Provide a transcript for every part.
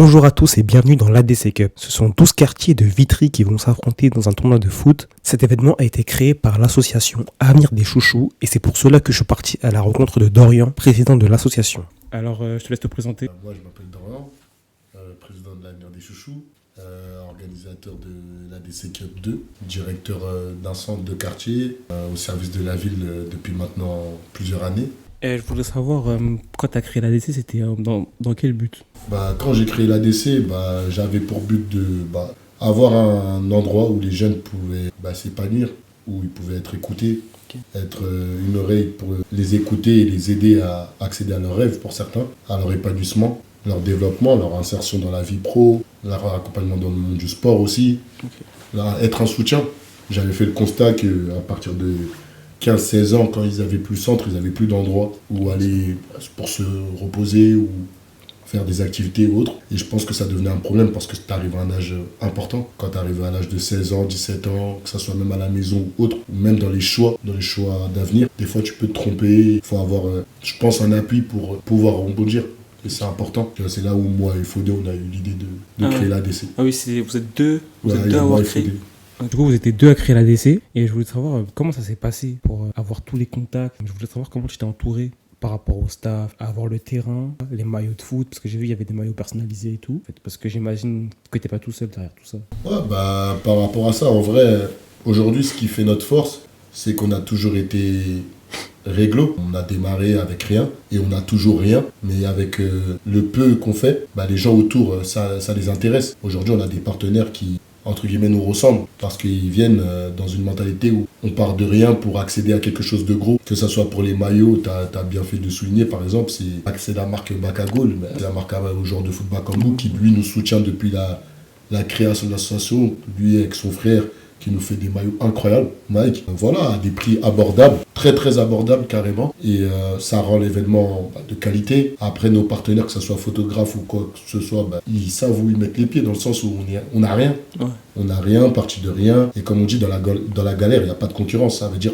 Bonjour à tous et bienvenue dans l'ADC Cup. Ce sont 12 quartiers de Vitry qui vont s'affronter dans un tournoi de foot. Cet événement a été créé par l'association Avenir des Chouchous et c'est pour cela que je suis parti à la rencontre de Dorian, président de l'association. Alors, je te laisse te présenter. Moi, je m'appelle Dorian, président de l'Avenir des Chouchous, organisateur de l'ADC Cup 2, directeur d'un centre de quartier au service de la ville depuis maintenant plusieurs années. Je voudrais savoir, quand tu as créé l'ADC, c'était dans quel but ? Quand j'ai créé l'ADC, j'avais pour but de avoir un endroit où les jeunes pouvaient s'épanouir, où ils pouvaient être écoutés, être une oreille pour les écouter et les aider à accéder à leurs rêves pour certains, à leur épanouissement, leur développement, leur insertion dans la vie pro, leur accompagnement dans le monde du sport aussi, être un soutien. J'avais fait le constat qu'à partir de 15-16 ans, quand ils n'avaient plus le centre, ils n'avaient plus d'endroit où aller pour se reposer ou faire des activités ou autres. Et je pense que ça devenait un problème parce que tu arrives à un âge important. Quand tu arrives à l'âge de 16 ans, 17 ans, que ce soit même à la maison ou autre, ou même dans les choix d'avenir, des fois tu peux te tromper. Il faut avoir, je pense, un appui pour pouvoir rebondir. Et c'est important. C'est là où moi et Fodé, on a eu l'idée de créer l'ADC. Ah oui, vous êtes deux à avoir créé. Du coup, vous étiez deux à créer l'ADC et je voulais savoir comment ça s'est passé pour avoir tous les contacts. Je voulais savoir comment tu t'es entouré par rapport au staff, à avoir le terrain, les maillots de foot, parce que j'ai vu il y avait des maillots personnalisés et tout. En fait, parce que j'imagine que tu n'es pas tout seul derrière tout ça. Ouais, par rapport à ça, en vrai, aujourd'hui, ce qui fait notre force, c'est qu'on a toujours été réglo. On a démarré avec rien et on a toujours rien, mais avec le peu qu'on fait, les gens autour, ça les intéresse. Aujourd'hui, on a des partenaires qui, entre guillemets, nous ressemblent parce qu'ils viennent dans une mentalité où on part de rien pour accéder à quelque chose de gros, que ce soit pour les maillots. T'as bien fait de souligner, par exemple, c'est la marque Bacagol, c'est la marque au joueur de foot Bakambu qui lui nous soutient depuis la création de l'association, lui avec son frère qui nous fait des maillots incroyables, Mike, à des prix abordables, très très abordables carrément, et ça rend l'événement de qualité. Après, nos partenaires, que ce soit photographes ou quoi que ce soit, ils savent où ils mettent les pieds, dans le sens où on n'a rien. Ouais. On n'a rien, parti de rien, et comme on dit, dans la galère, il n'y a pas de concurrence. Ça veut dire,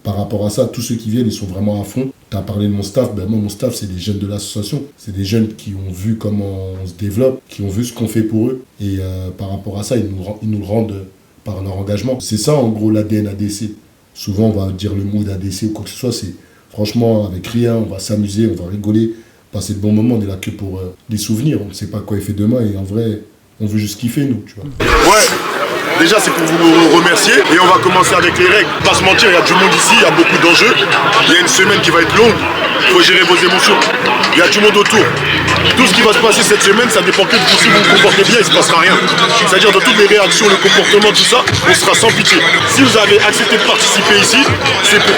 par rapport à ça, tous ceux qui viennent, ils sont vraiment à fond. Tu as parlé de mon staff, moi mon staff, c'est des jeunes de l'association, c'est des jeunes qui ont vu comment on se développe, qui ont vu ce qu'on fait pour eux, et par rapport à ça, ils nous le rendent par leur engagement. C'est ça en gros l'ADN ADC. Souvent on va dire le mot d'ADC ou quoi que ce soit, c'est franchement avec rien, on va s'amuser, on va rigoler, passer de bons moments, on est là que pour les souvenirs, on ne sait pas quoi il fait demain et en vrai on veut juste kiffer nous, tu vois. Ouais, déjà c'est pour vous remercier et on va commencer avec les règles. Pas se mentir, il y a du monde ici, il y a beaucoup d'enjeux, il y a une semaine qui va être longue, il faut gérer vos émotions, il y a du monde autour. Tout ce qui va se passer cette semaine, ça dépend que de vous. Si vous vous comportez bien, il ne se passera rien. C'est-à-dire dans toutes les réactions, le comportement, tout ça, on sera sans pitié. Si vous avez accepté de participer ici, c'est pour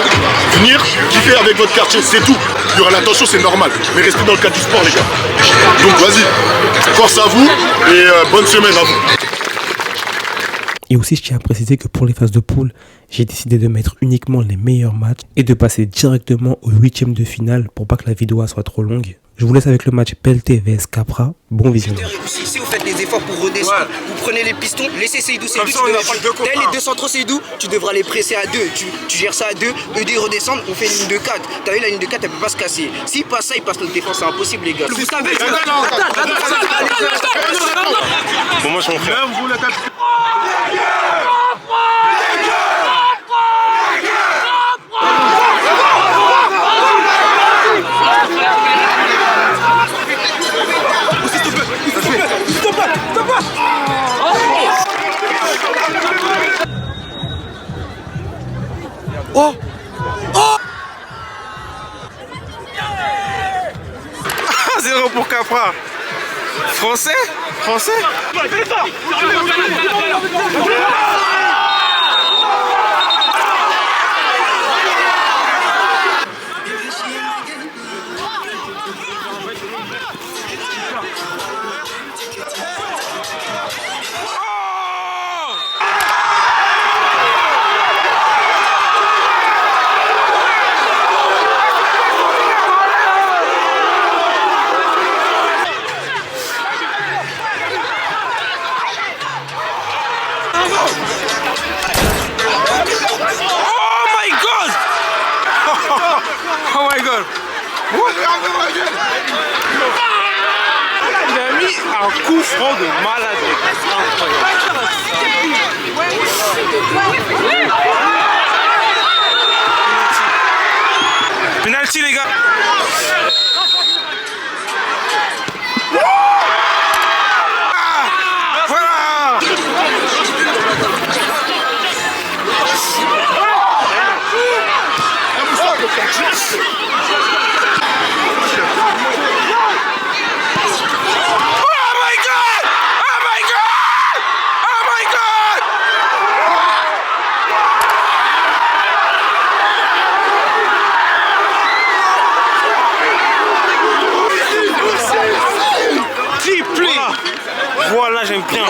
venir kiffer avec votre quartier, c'est tout. Il y aura l'attention, c'est normal. Mais restez dans le cadre du sport, les gars. Donc vas-y, force à vous et bonne semaine à vous. Et aussi, je tiens à préciser que pour les phases de poule, j'ai décidé de mettre uniquement les meilleurs matchs et de passer directement au 8e de finale pour pas que la vidéo soit trop longue. Je vous laisse avec le match Pelté vs Capra. Bon visionnage. Si vous faites les efforts pour redescendre, vous prenez les pistons, laissez Seydou, tu devras les deux centraux Seydou, tu devras les presser à deux, tu gères ça à deux, eux deux ils redescendent, on fait une ligne de 4. T'as vu la ligne de 4, elle peut pas se casser. S'il passe ça, il passe notre défense, c'est impossible les gars. Vous savez, Bon, moi je m'en fais. Oh! Oh! 0 pour Capra. Français? Oh my god! What? il a mis un coup franc de malade. Incroyable. Penalty, les gars. Voilà, j'aime bien.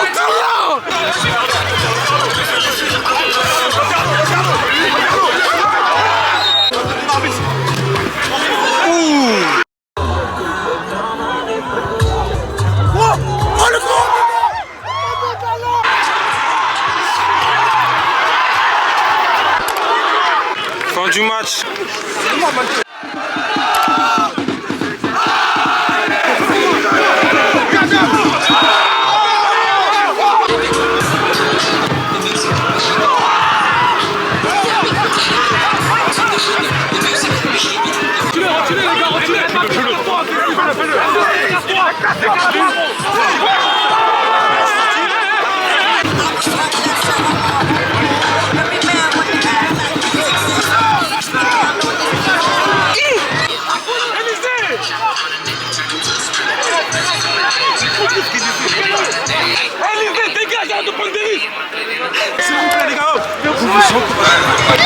Fin du match.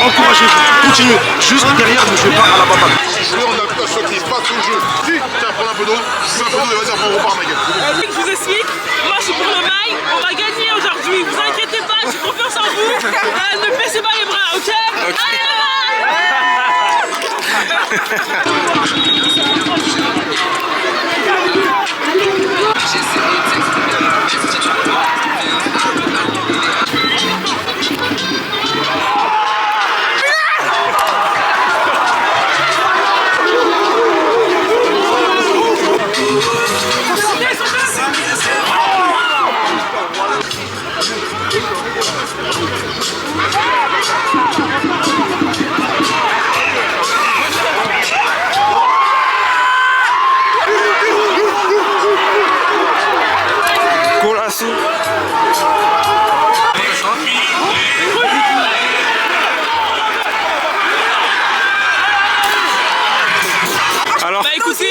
Encouragez, continuez. Juste derrière, ne jouez pas à la baballe. On a plus à choquer, pas tout le jeu. Si, tiens, prends un peu d'eau, et vas-y, on repart, ma gueule. Je vous explique, moi je suis pour le mail, on va gagner aujourd'hui. Vous inquiétez pas, j'ai confiance en vous. Ne baissez pas les bras, ok? Allez, Alors, bah écoutez,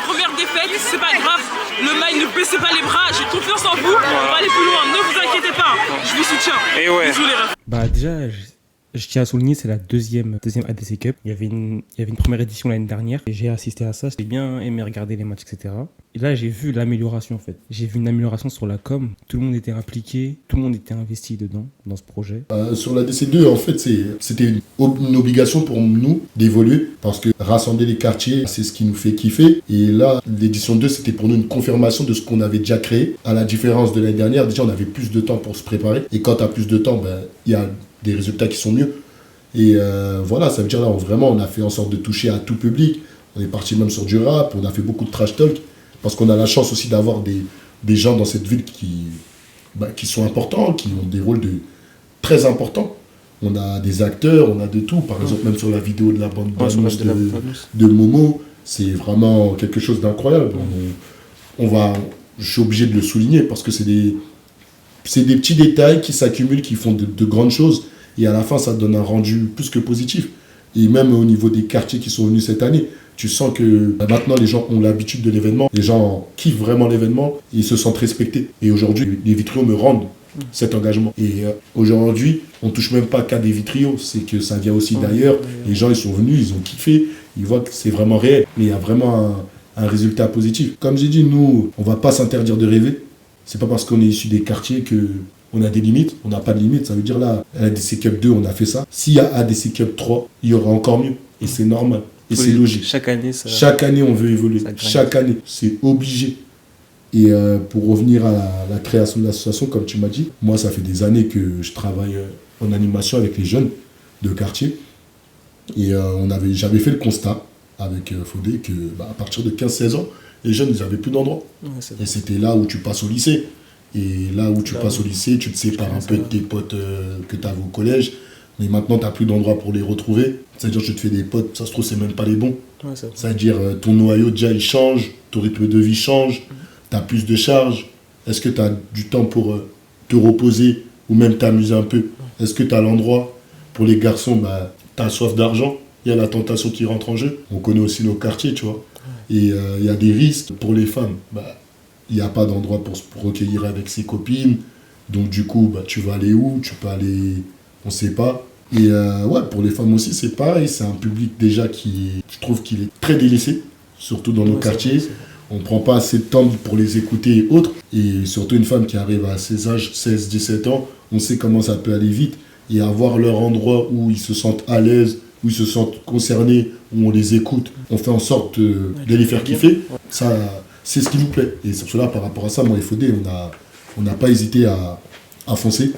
première défaite, c'est pas grave. Le mail, ne baissez pas les bras, j'ai confiance en vous. On va aller plus loin, ne vous inquiétez pas. Je vous soutiens. Et ouais. Bisous les refs. Bah déjà, je tiens à souligner, c'est la deuxième ADC Cup. Il y avait une première édition l'année dernière et j'ai assisté à ça. J'ai bien aimé regarder les matchs, etc. Et là, j'ai vu l'amélioration en fait. J'ai vu une amélioration sur la com. Tout le monde était impliqué, tout le monde était investi dedans, dans ce projet. Sur la DC2, en fait, c'était une obligation pour nous d'évoluer parce que rassembler les quartiers, c'est ce qui nous fait kiffer. Et là, l'édition 2, c'était pour nous une confirmation de ce qu'on avait déjà créé. À la différence de l'année dernière, déjà, on avait plus de temps pour se préparer. Et quand tu as plus de temps, il y a des résultats qui sont mieux. Et voilà, ça veut dire là, on a fait en sorte de toucher à tout public. On est parti même sur du rap, on a fait beaucoup de trash talk. Parce qu'on a la chance aussi d'avoir des gens dans cette ville qui sont importants, qui ont des rôles très importants. On a des acteurs, on a de tout. Par exemple, même sur la vidéo de la bande de Momo, c'est vraiment quelque chose d'incroyable. Je suis obligé de le souligner parce que c'est des petits détails qui s'accumulent, qui font de grandes choses. Et à la fin, ça donne un rendu plus que positif. Et même au niveau des quartiers qui sont venus cette année, tu sens que maintenant les gens ont l'habitude de l'événement, les gens kiffent vraiment l'événement, ils se sentent respectés. Et aujourd'hui, les Vitriaux me rendent cet engagement. Et aujourd'hui, on touche même pas qu'à des Vitriaux, c'est que ça vient aussi d'ailleurs. Les gens, ils sont venus, ils ont kiffé, ils voient que c'est vraiment réel. Mais il y a vraiment un résultat positif. Comme j'ai dit, nous, on va pas s'interdire de rêver. C'est pas parce qu'on est issu des quartiers que on a des limites, on n'a pas de limites. Ça veut dire là, à ADC Cup 2, on a fait ça. S'il y a ADC Cup 3, il y aura encore mieux. Et c'est normal. Et c'est logique. Chaque année, ça... Chaque année, on veut évoluer. Chaque année, c'est obligé. Et pour revenir à la création de l'association, comme tu m'as dit, moi, ça fait des années que je travaille en animation avec les jeunes de quartier. Et j'avais fait le constat avec Fodé que à partir de 15-16 ans, les jeunes, ils n'avaient plus d'endroit. Ouais, et c'était là où tu passes au lycée. Et là où tu passes au lycée, tu te sépares un peu de tes potes que tu avais au collège. Mais maintenant, tu n'as plus d'endroit pour les retrouver. C'est-à-dire que tu te fais des potes, ça se trouve, c'est même pas les bons. Ouais, c'est-à-dire ton noyau, déjà, il change, ton rythme de vie change, tu as plus de charges. Est-ce que tu as du temps pour te reposer ou même t'amuser un peu? Est-ce que tu as l'endroit? Pour les garçons, bah, tu as soif d'argent, il y a la tentation qui rentre en jeu. On connaît aussi nos quartiers, tu vois. Et il y a des risques. Pour les femmes, bah, il n'y a pas d'endroit pour se recueillir avec ses copines. Donc du coup, bah, tu vas aller où? Tu peux aller... On ne sait pas. Et ouais, pour les femmes aussi, c'est pareil. C'est un public déjà qui, je trouve qu'il est très délaissé, surtout dans nos quartiers. On ne prend pas assez de temps pour les écouter et autres. Et surtout une femme qui arrive à ces âges, 16, 17 ans, on sait comment ça peut aller vite. Et avoir leur endroit où ils se sentent à l'aise, où ils se sentent concernés, où on les écoute, on fait en sorte de les faire kiffer. Ça, c'est ce qui nous plaît. Et sur cela, par rapport à ça, moi, FOD, on n'a pas hésité à foncer.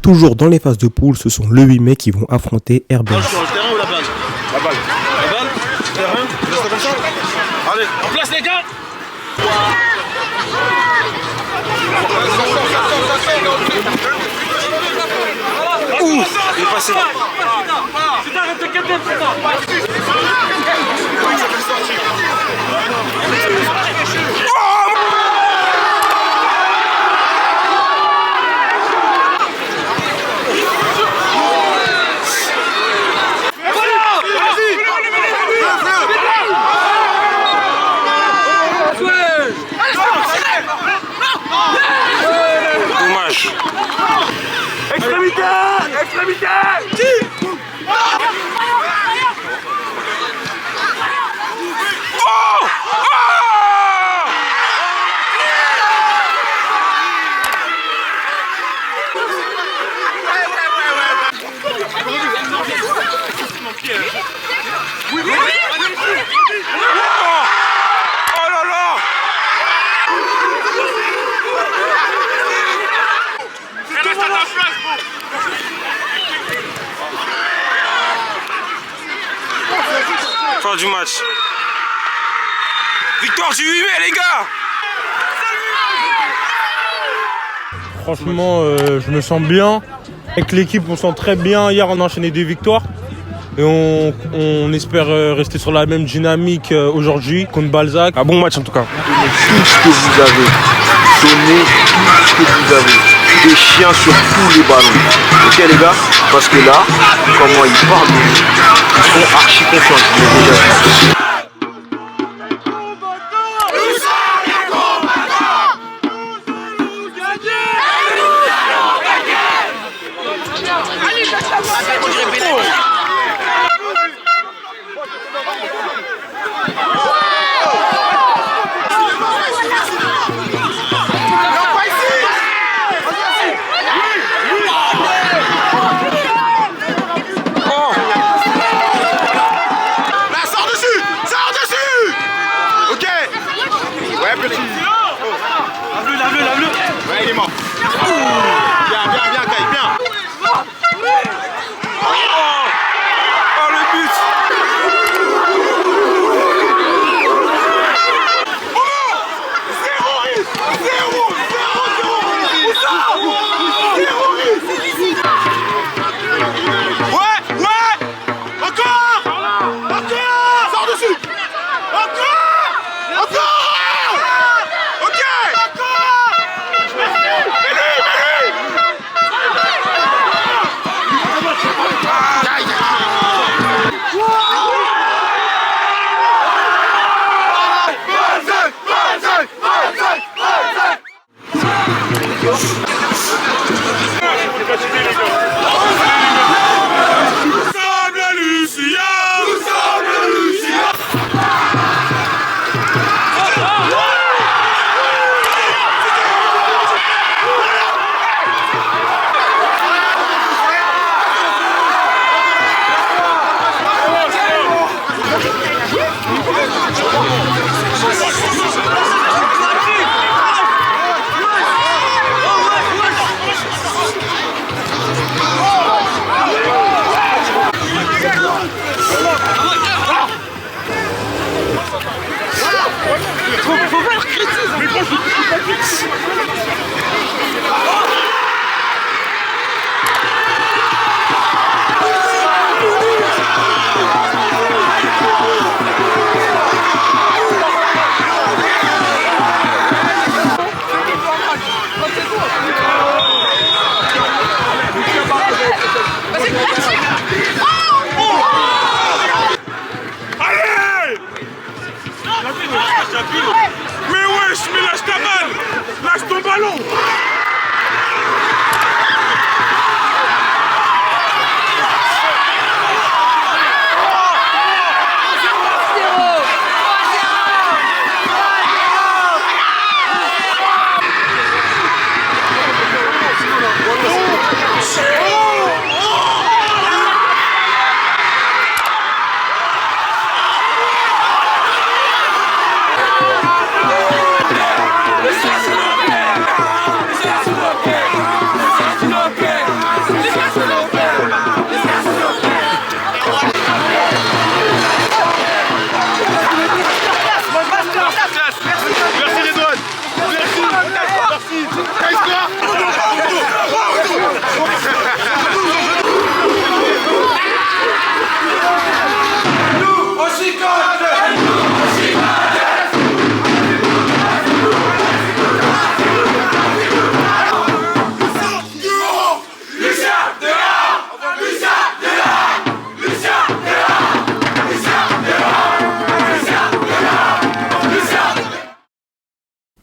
Toujours dans les phases de poule, ce sont le 8 mai qui vont affronter RBS. Le terrain ou la balle? La balle. La balle? Terrain? Reste comme ça? Allez, en place les gars! Ouh, il est passé. Putain, arrête de capter, putain. Dommage. Extrémité! Extrémité! Fin du match. Victoire du 8 mai les gars. Franchement, je me sens bien. Avec l'équipe, on sent très bien. Hier, on a enchaîné des victoires. Et on espère rester sur la même dynamique aujourd'hui contre Balzac. Un bon match en tout cas. Donnez tout ce que vous avez. Donnez tout ce que vous avez. Des chiens sur tous les ballons. Ok les gars? Parce que là, comment ils parlent de nous, ils sont archi confiants. Je l'ai déjà vu. Mais wesh, mais lâche ta balle! Lâche ton ballon!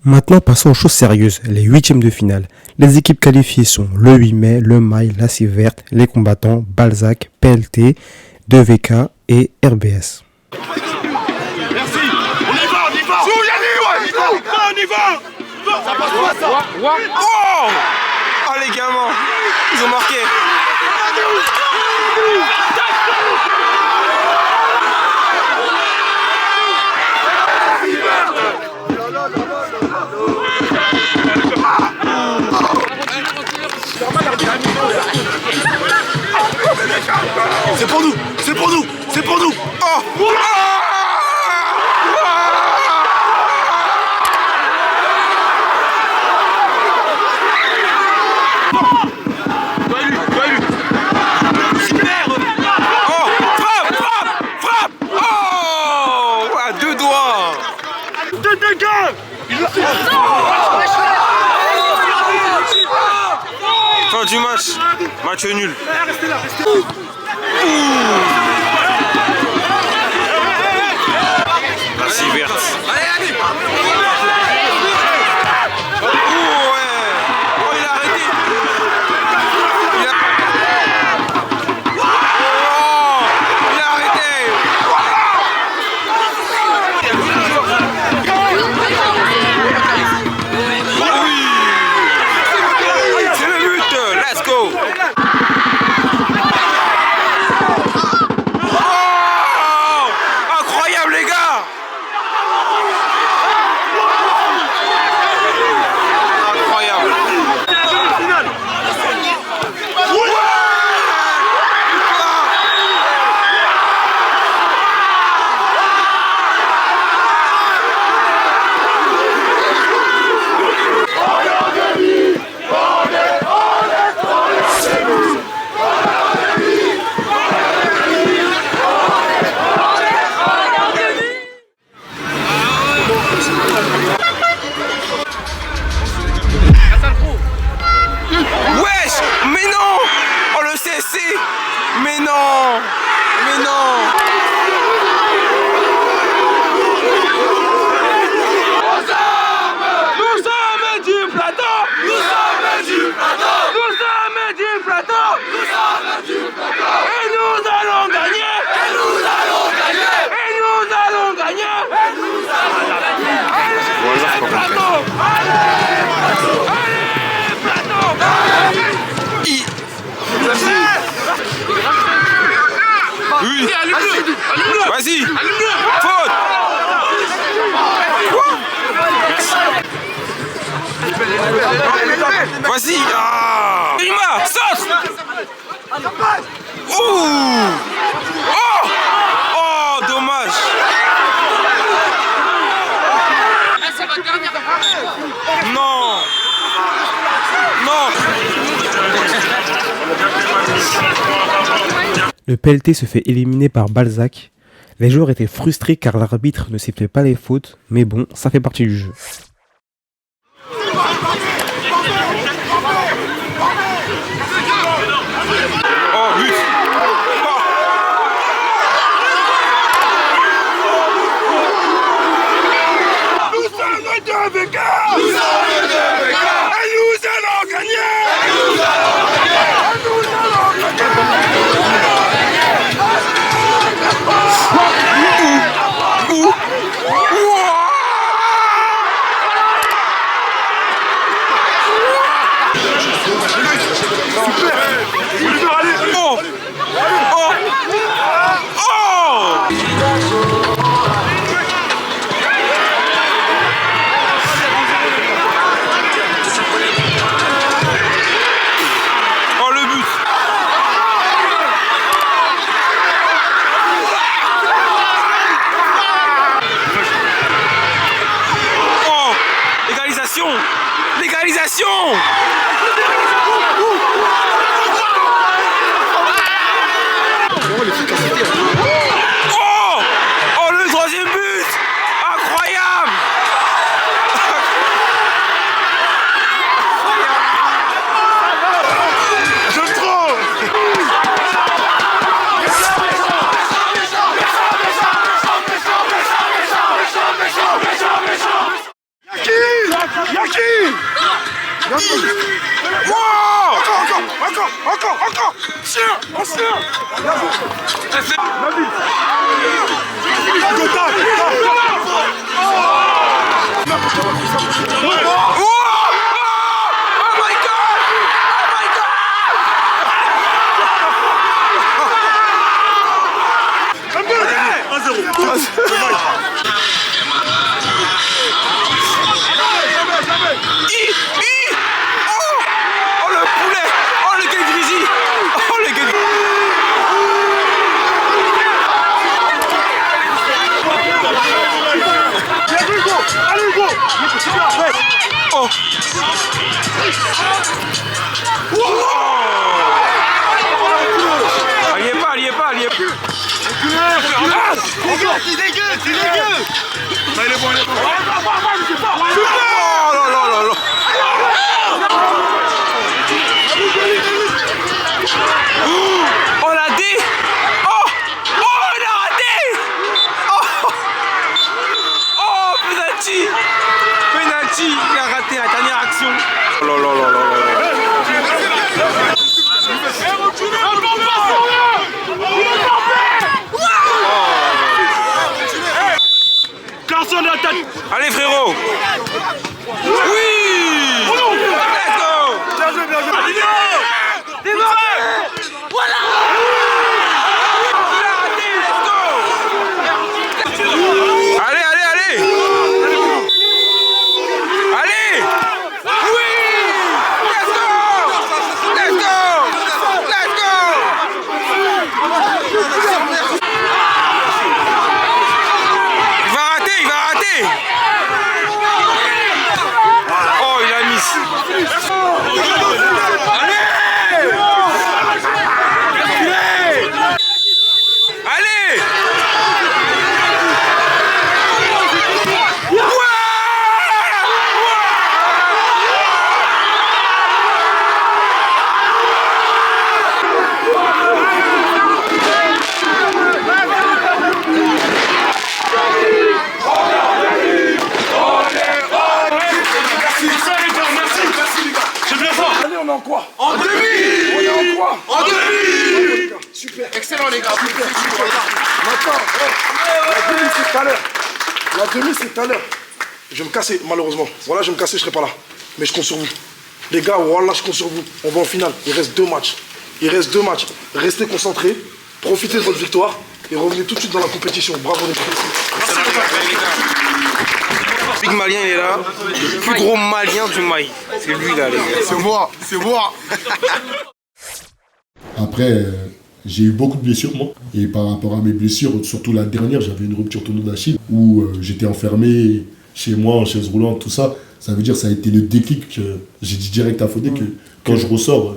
Maintenant, passons aux choses sérieuses, les huitièmes de finale. Les équipes qualifiées sont le 8 mai, le Mail, la Cive Verte, les Combattants, Balzac, PLT, 2VK et RBS. Merci, on y va! On y va! Ça passe pas ça! Oh! Oh les gamins, ils ont marqué. C'est pour nous! C'est pour nous! C'est pour nous! Oh! Fin du match, match nul. La Cive Verte. Mais non! Mais non! Nous sommes du plateau! Nous sommes du plateau! Nous sommes du plateau! Nous sommes du plateau! Et nous allons gagner! Et nous allons gagner! Et nous allons gagner! Et nous allons gagner! Allez, plateau! Allez, plateau! Allez, plateau! Oui. Vas-y. Faute. Vas-y. Ah. Rima, saute. Oh. Oh, dommage. C'est votre dernière Le PLT se fait éliminer par Balzac. Les joueurs étaient frustrés car l'arbitre ne sifflait pas les fautes, mais bon, ça fait partie du jeu. L'égalisation. Oh, le troisième but. Incroyable. J'aime trop. Yaki. Wow. Encore. Tiens. Il est pas. C'est dégueu. Il est bon. Oh là. Oh la dé. Oh, il a raté. Oh, penalty, il a raté la dernière action. Oh là. Allez frérot. Oui. Let's go. Bien joué. Voilà. Let's go. Allez. Oui. Let's go. Il va rater. Oh, il a mis. Allez. On est en quoi? En demi. On est en quoi? En demi. Super. Excellent les gars. Super. Maintenant, la demi c'est tout à l'heure. Je vais me casser malheureusement. Voilà, je vais me casser, je serai pas là. Mais je compte sur vous. Les gars, voilà, je compte sur vous. On va en finale. Il reste deux matchs. Restez concentrés. Profitez de votre victoire. Et revenez tout de suite dans la compétition. Bravo les gars. Big Malien il est là, le plus gros Malien du Maï. C'est lui là les gars. C'est moi. Après, j'ai eu beaucoup de blessures moi. Et par rapport à mes blessures, surtout la dernière, j'avais une rupture tendon d'Achille où j'étais enfermé chez moi en chaise roulante, tout ça. Ça veut dire que ça a été le déclic que j'ai dit direct à Fodé que quand je ressors,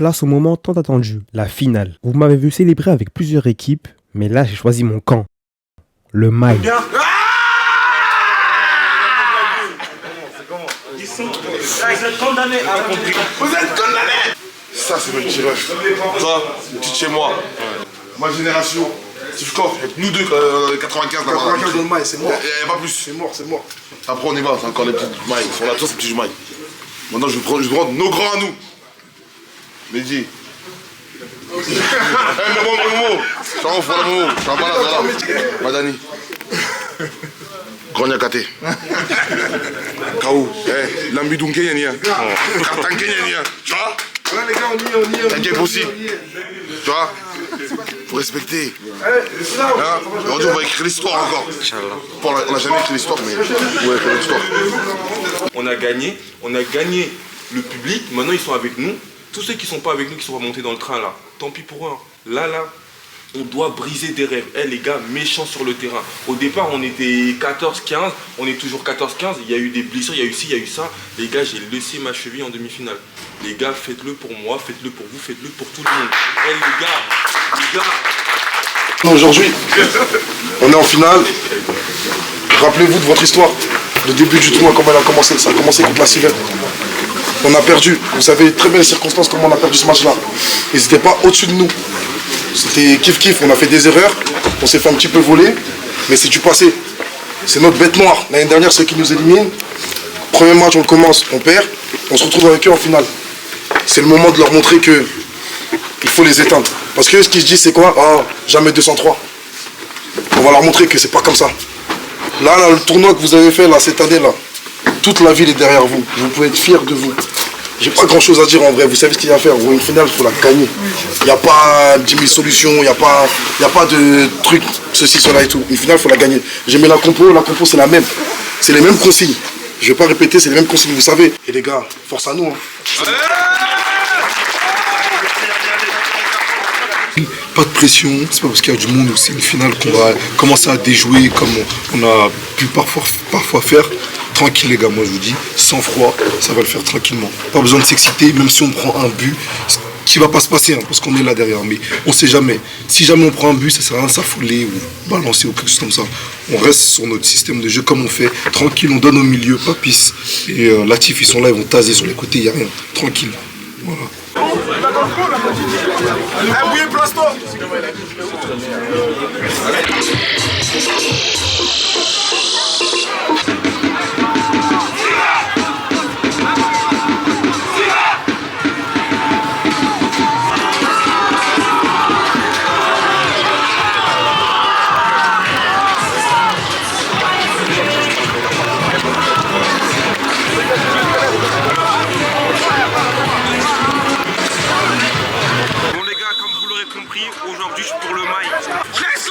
Place au moment tant attendu, la finale. Vous m'avez vu célébrer avec plusieurs équipes, mais là j'ai choisi mon camp. Le Mail. Vous êtes condamnés à accomplir. Vous êtes condamnés. Ça, c'est le petit rush. Ça, petit chez moi. Ma génération. Steve Koff, nous deux, 95 là-bas. 95 dans le mail, c'est mort. Il n'y a pas plus. C'est mort, c'est mort. Après, on y va, c'est encore les petites mailles. Ils sont là, tous ces petits mailles. Maintenant, je vais prendre nos grands à nous. Mehdi. Momo. Je suis en fond, Momo. Je suis en balade, là. Madani. Grand Nyakate. Kaou. Lambidou Kenyania. Kartan Kenyania. Tu vois? Ouais, les gars, on y est. T'inquiète aussi. Tu vois? Faut respecter. Aujourd'hui, on va écrire l'histoire encore. Inch'Allah. On n'a jamais écrit l'histoire, mais on va écrire l'histoire. On a gagné le public. Maintenant, ils sont avec nous. Tous ceux qui ne sont pas avec nous, qui sont remontés dans le train, là, tant pis pour eux. Là, on doit briser des rêves. Les gars, méchants sur le terrain. Au départ, on était 14-15. On est toujours 14-15. Il y a eu des blessures, il y a eu ci, il y a eu ça. Les gars, j'ai laissé ma cheville en demi-finale. Les gars, faites-le pour moi, faites-le pour vous, faites-le pour tout le monde. Les gars. Aujourd'hui, on est en finale. Rappelez-vous de votre histoire. Le début du tournoi, comment elle a commencé. Ça a commencé contre la Civette. On a perdu. Vous savez très bien les circonstances, comment on a perdu ce match-là. Ils n'étaient pas au-dessus de nous. C'était kiff-kiff. On a fait des erreurs. On s'est fait un petit peu voler. Mais c'est du passé. C'est notre bête noire. L'année dernière, ceux qui nous éliminent. Premier match, on le commence, on perd. On se retrouve avec eux en finale. C'est le moment de leur montrer que il faut les éteindre. Parce que ce qu'ils se disent, c'est quoi? Ah, jamais 203. On va leur montrer que c'est pas comme ça. Là, le tournoi que vous avez fait là, cette année-là, toute la ville est derrière vous. Vous pouvez être fiers de vous. J'ai pas grand chose à dire en vrai. Vous savez ce qu'il y a à faire. Une finale, il faut la gagner. Il n'y a pas 10 000 solutions. Il n'y a pas de trucs, ceci, cela et tout. Une finale, il faut la gagner. J'ai mis la compo c'est la même. C'est les mêmes consignes. Je vais pas répéter, c'est les mêmes consignes, vous savez. Et les gars, force à nous. Hein. Pas de pression, c'est pas parce qu'il y a du monde où c'est une finale qu'on va commencer à déjouer comme on a pu parfois faire. Tranquille les gars, moi je vous dis, sans froid, ça va le faire tranquillement. Pas besoin de s'exciter, même si on prend un but, qui va pas se passer, hein, parce qu'on est là derrière. Mais on sait jamais. Si jamais on prend un but, ça sert à rien de s'affoler ou balancer ou quelque chose comme ça. On reste sur notre système de jeu comme on fait. Tranquille, on donne au milieu, pas pisse. Et Latif, ils sont là, ils vont taser sur les côtés, il n'y a rien. Tranquille. Voilà. Aujourd'hui, je suis pour le mail. Let's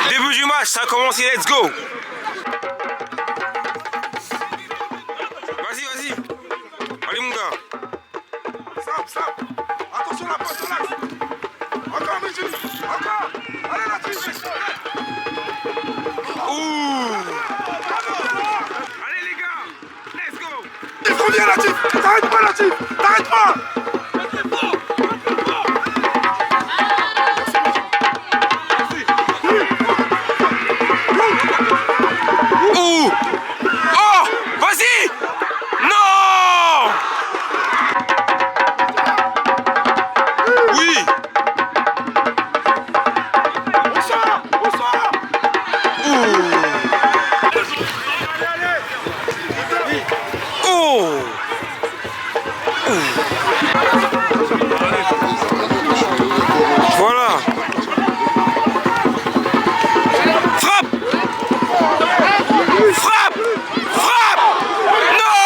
Début du match, ça a commencé, let's go. Vas-y. Allez mon gars. Stop. Attention la passe, relax. Encore Mehdi. Encore. Allez la triche. Ouh. Allez les gars. Let's go. Il faut bien Latif. T'arrêtes pas Latif. T'arrêtes pas. Ouh. Oh. Vas-y. Non. Oui. Oh. Voilà. Frappe. Non.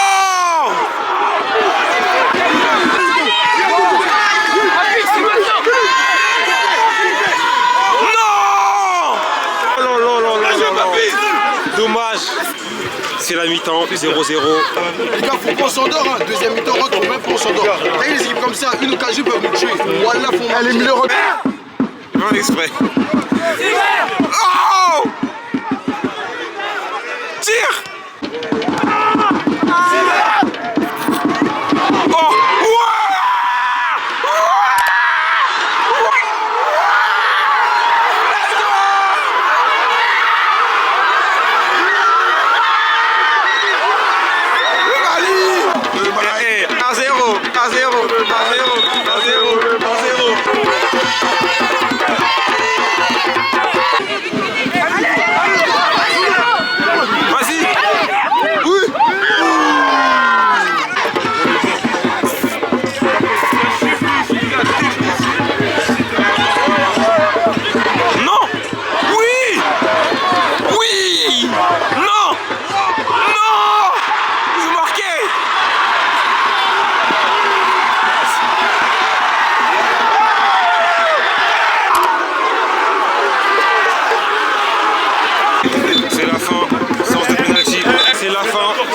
C'est la mi-temps, 0-0. Les gars, faut pas on s'endort, hein. Deuxième mi-temps rentre, faut même pas on s'endort. T'as les équipes comme ça, une occasion peuvent nous tuer. Voilà, faut aller me le Non exprès. Oh tire.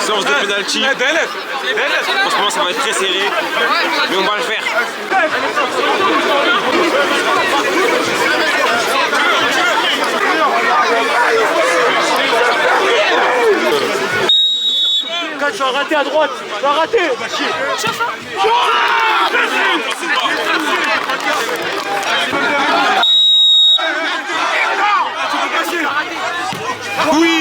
Séance de penalty. Franchement ça va être très serré, mais on va le faire. Tu vas rater à droite, tu vas rater. Oui.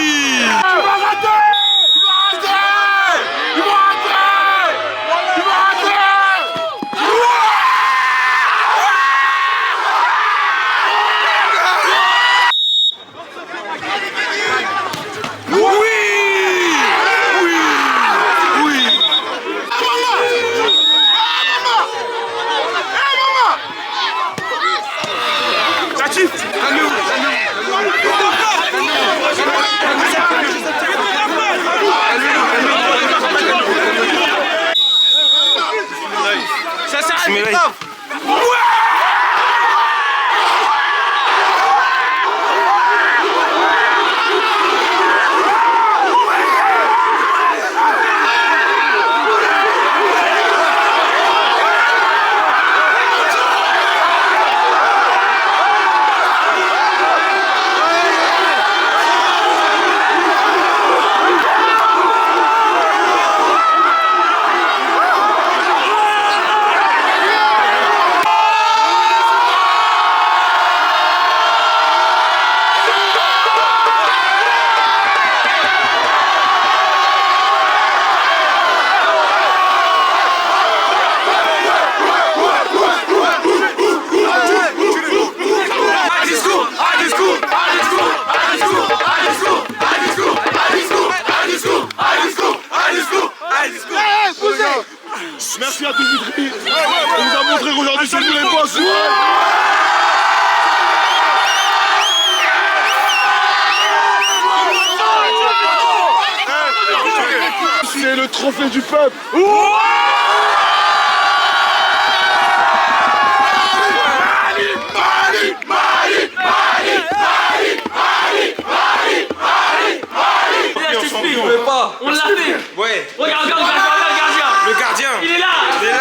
Ça s'arrête, Merci à tout Vitry. On nous a montré qu'aujourd'hui c'est nous les boss. C'est le trophée du peuple. On l'a fait. Ouais. Regarde le gardien. Le gardien. Il est là. Il est là.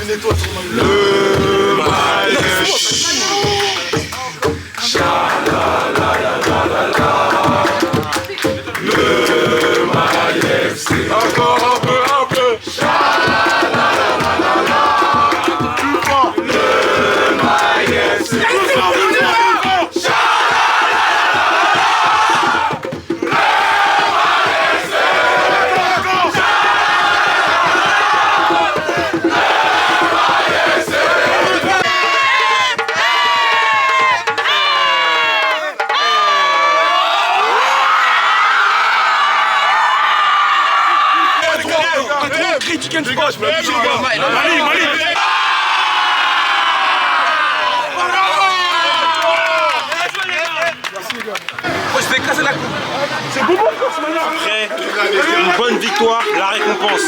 Une étoile. critiquer une spot. Malik. Je vais casser la coupe. C'est bon ce manière. Après, une bonne victoire, la récompense.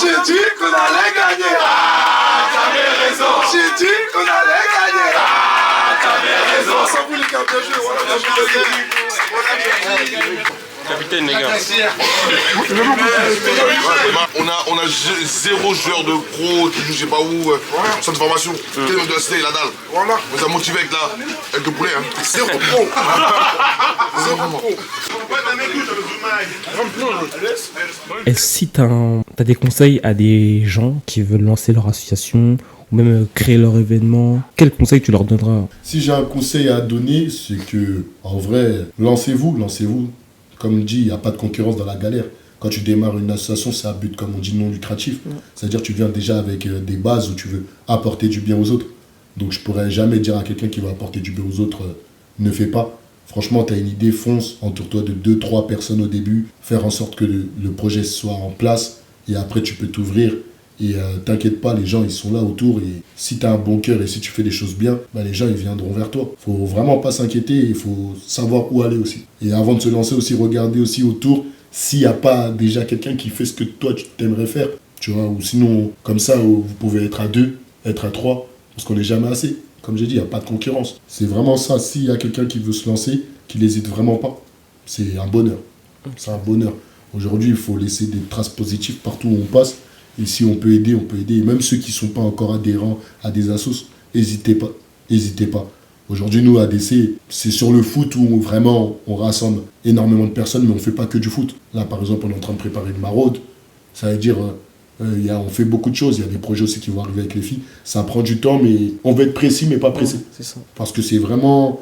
J'ai dit qu'on allait gagner. Ah, t'avais raison. J'ai dit qu'on allait gagner. Ah, t'avais raison. On s'en fout les gars, bien joué. Voilà, bien joué. Capitaine, les gars. On a zéro joueur de pro qui joue je sais pas où, centre de formation. Quel est de la cité, la dalle. Voilà. On nous a motivé avec le poulet. Hein. Zéro pro. Zéro pro. Si tu as des conseils à des gens qui veulent lancer leur association ou même créer leur événement, quel conseil tu leur donneras? Si j'ai un conseil à donner, c'est que, en vrai, lancez-vous. Comme dit, il n'y a pas de concurrence dans la galère. Quand tu démarres une association, c'est un but, comme on dit, non lucratif. C'est-à-dire que tu viens déjà avec des bases où tu veux apporter du bien aux autres. Donc je pourrais jamais dire à quelqu'un qui va apporter du bien aux autres, ne fais pas. Franchement, tu as une idée, fonce, entoure-toi de 2-3 personnes au début, faire en sorte que le projet soit en place et après tu peux t'ouvrir. Et t'inquiète pas, les gens ils sont là autour et si tu as un bon cœur et si tu fais des choses bien, bah, les gens ils viendront vers toi. Faut vraiment pas s'inquiéter, il faut savoir où aller aussi. Et avant de se lancer aussi, regarder aussi autour s'il n'y a pas déjà quelqu'un qui fait ce que toi tu t'aimerais faire. Tu vois, ou sinon, comme ça, vous pouvez être à 2, être à 3, parce qu'on n'est jamais assez. Comme j'ai dit, il n'y a pas de concurrence. C'est vraiment ça, s'il y a quelqu'un qui veut se lancer, qu'il n'hésite vraiment pas. C'est un bonheur. C'est un bonheur. Aujourd'hui, il faut laisser des traces positives partout où on passe. Et si on peut aider, on peut aider. Et même ceux qui ne sont pas encore adhérents à des assos, n'hésitez pas. N'hésitez pas. Aujourd'hui, nous, ADC, c'est sur le foot où vraiment on rassemble énormément de personnes, mais on ne fait pas que du foot. Là, par exemple, on est en train de préparer une maraude. Ça veut dire, on fait beaucoup de choses. Il y a des projets aussi qui vont arriver avec les filles. Ça prend du temps, mais on veut être précis, mais pas pressé. C'est ça. Parce que c'est vraiment...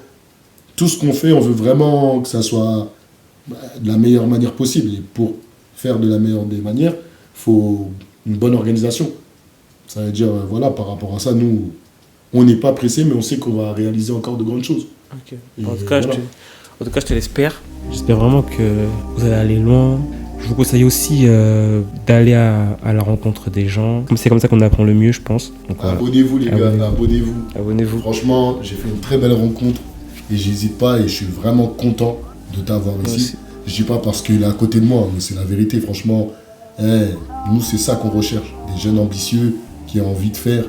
Tout ce qu'on fait, on veut vraiment que ça soit de la meilleure manière possible. Et pour faire de la meilleure des manières, il faut une bonne organisation. Ça veut dire, voilà, par rapport à ça, nous, on n'est pas pressé, mais on sait qu'on va réaliser encore de grandes choses. Okay. En tout cas, je te l'espère. J'espère vraiment que vous allez aller loin. Je vous conseille aussi d'aller à la rencontre des gens. C'est comme ça qu'on apprend le mieux, je pense. Donc, abonnez-vous, les gars, abonnez-vous. Abonnez-vous. Franchement, j'ai fait une très belle rencontre et j'hésite pas et je suis vraiment content de t'avoir ici. Aussi. Je dis pas parce qu'il est à côté de moi, mais c'est la vérité. Franchement, nous, c'est ça qu'on recherche. Des jeunes ambitieux qui ont envie de faire.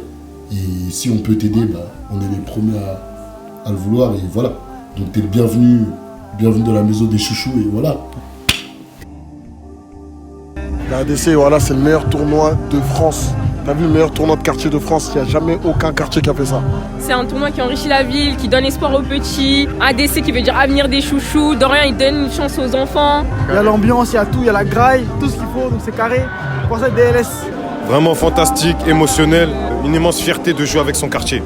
Et si on peut t'aider, bah, on est les premiers à le vouloir. Et voilà. Donc, t'es le bienvenu dans la maison des chouchous. Et voilà. La ADC, voilà, c'est le meilleur tournoi de France. T'as vu le meilleur tournoi de quartier de France, il n'y a jamais aucun quartier qui a fait ça. C'est un tournoi qui enrichit la ville, qui donne espoir aux petits. ADC qui veut dire avenir des chouchous. Dorian, il donne une chance aux enfants. Il y a l'ambiance, il y a tout, il y a la graille, tout ce qu'il faut, donc c'est carré. Pour ça, DLS. Vraiment fantastique, émotionnel, une immense fierté de jouer avec son quartier.